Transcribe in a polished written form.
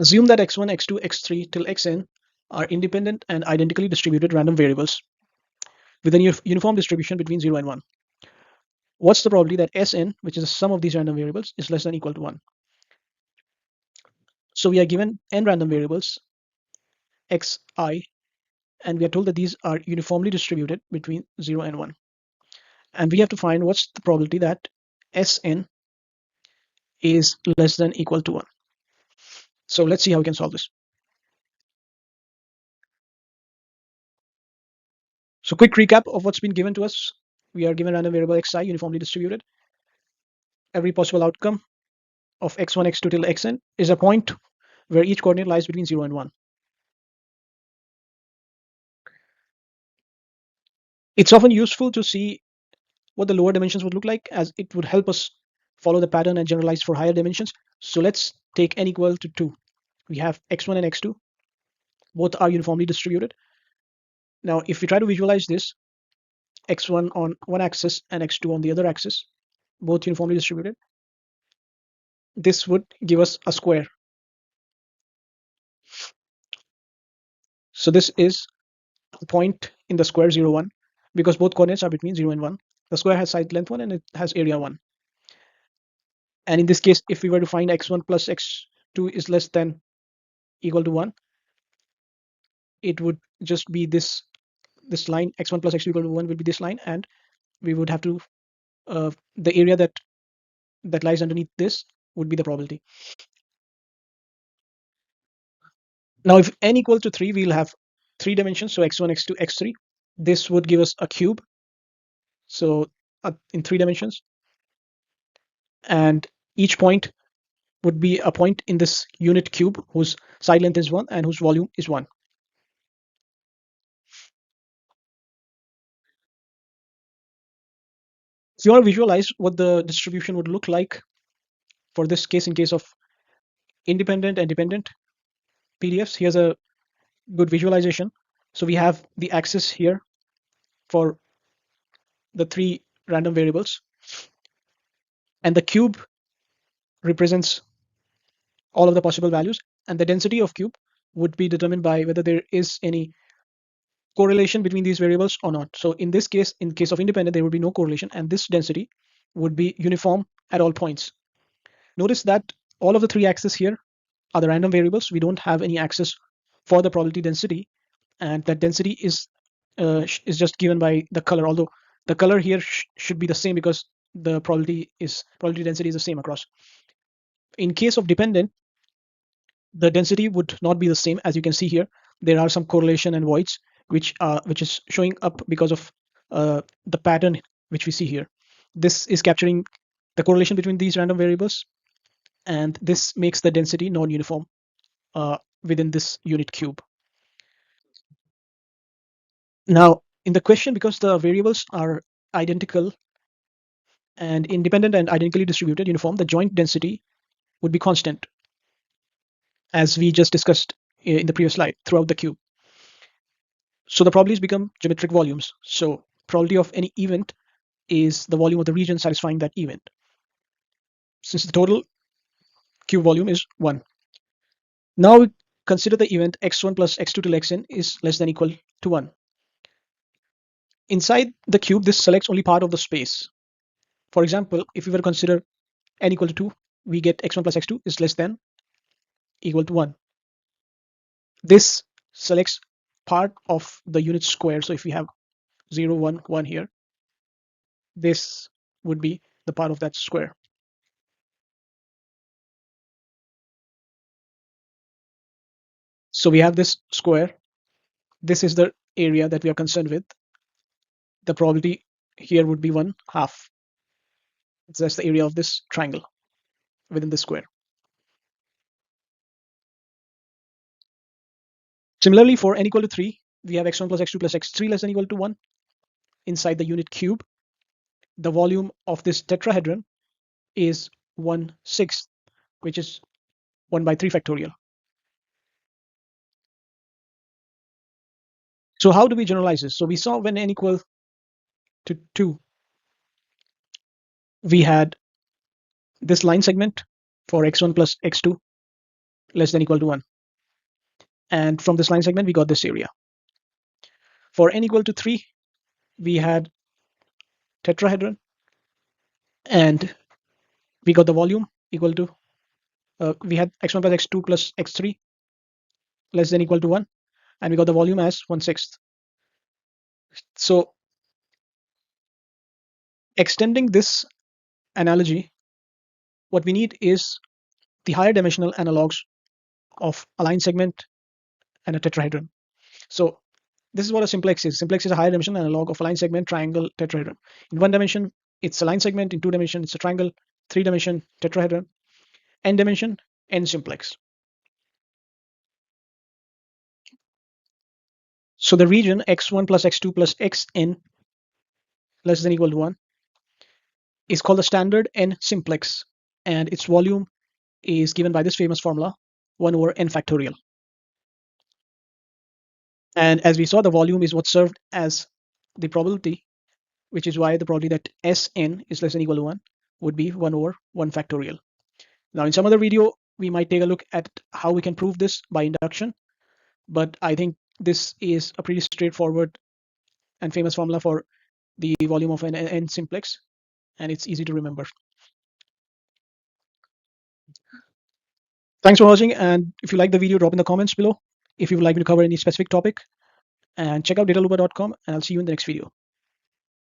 Assume that x1, x2, x3 till xn are independent and identically distributed random variables with a uniform distribution between 0 and 1. What's the probability that Sn, which is the sum of these random variables, is less than or equal to 1? So we are given n random variables, xi, and we are told that these are uniformly distributed between 0 and 1. And we have to find what's the probability that Sn is less than or equal to 1. So let's see how we can solve this. So quick recap of what's been given to us. We are given random variable xi uniformly distributed. Every possible outcome of x1, x2 till xn is a point where each coordinate lies between 0 and 1. It's often useful to see what the lower dimensions would look like, as it would help us follow the pattern and generalize for higher dimensions. So let's take n equal to 2. We have x1 and x2. Both are uniformly distributed. Now, if we try to visualize this, x1 on one axis and x2 on the other axis, both uniformly distributed, this would give us a square. So this is the point in the square 0, 1, because both coordinates are between 0 and 1. The square has side length 1 and it has area 1. And in this case, if we were to find x1 plus x2 is less than equal to 1, it would just be this line, x1 plus x2 equal to 1 will be this line, and we would have to the area that lies underneath this would be the probability. Now if n equal to 3, we'll have 3 dimensions, so x1, x2, x3. This would give us a cube, so in 3 dimensions, and each point would be a point in this unit cube whose side length is 1 and whose volume is 1. If you want to visualize what the distribution would look like for this case, in case of independent and dependent PDFs, here's a good visualization. So we have the axis here for the 3 random variables, and the cube represents all of the possible values, and the density of cube would be determined by whether there is any correlation between these variables or not. So in this case, in case of independent, there would be no correlation, and this density would be uniform at all points. Notice that all of the 3 axes here are the random variables. We don't have any axis for the probability density, and that density is just given by the color, although the color here should be the same because the probability density is the same across. In case of dependent, the density would not be the same. As you can see here, there are some correlation and voids which is showing up because of the pattern which we see here. This is capturing the correlation between these random variables, and this makes the density non-uniform within this unit cube. Now, in the question, because the variables are identical and independent and identically distributed uniform, the joint density would be constant, as we just discussed in the previous slide, throughout the cube. So the probabilities become geometric volumes. So probability of any event is the volume of the region satisfying that event, since the total cube volume is 1. Now we consider the event x1 plus x2 till xn is less than or equal to 1. Inside the cube, this selects only part of the space. For example, if we were to consider n equal to 2, we get x1 plus x2 is less than or equal to 1. This selects part of the unit square. So if we have 0, 1, 1 here, this would be the part of that square. So we have this square. This is the area that we are concerned with. The probability here would be 1/2. That's the area of this triangle within the square. Similarly, for n equal to 3, we have x1 plus x2 plus x3 less than or equal to 1 inside the unit cube. The volume of this tetrahedron is 1/6, which is 1 by 3 factorial. So how do we generalize this? So we saw when n equal to 2, we had this line segment for x1 plus x2, less than equal to 1. And from this line segment, we got this area. For n equal to 3, we had tetrahedron, and we got the volume equal to, we had x1 plus x2 plus x3 less than equal to 1, and we got the volume as 1/6. So extending this analogy, what we need is the higher dimensional analogs of a line segment and a tetrahedron. So this is what a simplex is. Simplex is a higher dimensional analog of a line segment, triangle, tetrahedron. In one dimension, it's a line segment. In two dimension, it's a triangle. Three dimension, tetrahedron. N dimension, N simplex. So the region x1 plus x2 plus xn less than equal to 1 is called the standard N simplex, and its volume is given by this famous formula 1 over n factorial. And as we saw, the volume is what's served as the probability, which is why the probability that Sn is less than equal to 1 would be 1 over 1 factorial. Now, in some other video, we might take a look at how we can prove this by induction, but I think this is a pretty straightforward and famous formula for the volume of an N simplex, and it's easy to remember. Thanks for watching, and if you like the video, drop in the comments below if you would like me to cover any specific topic, and check out dataloopr.com, and I'll see you in the next video.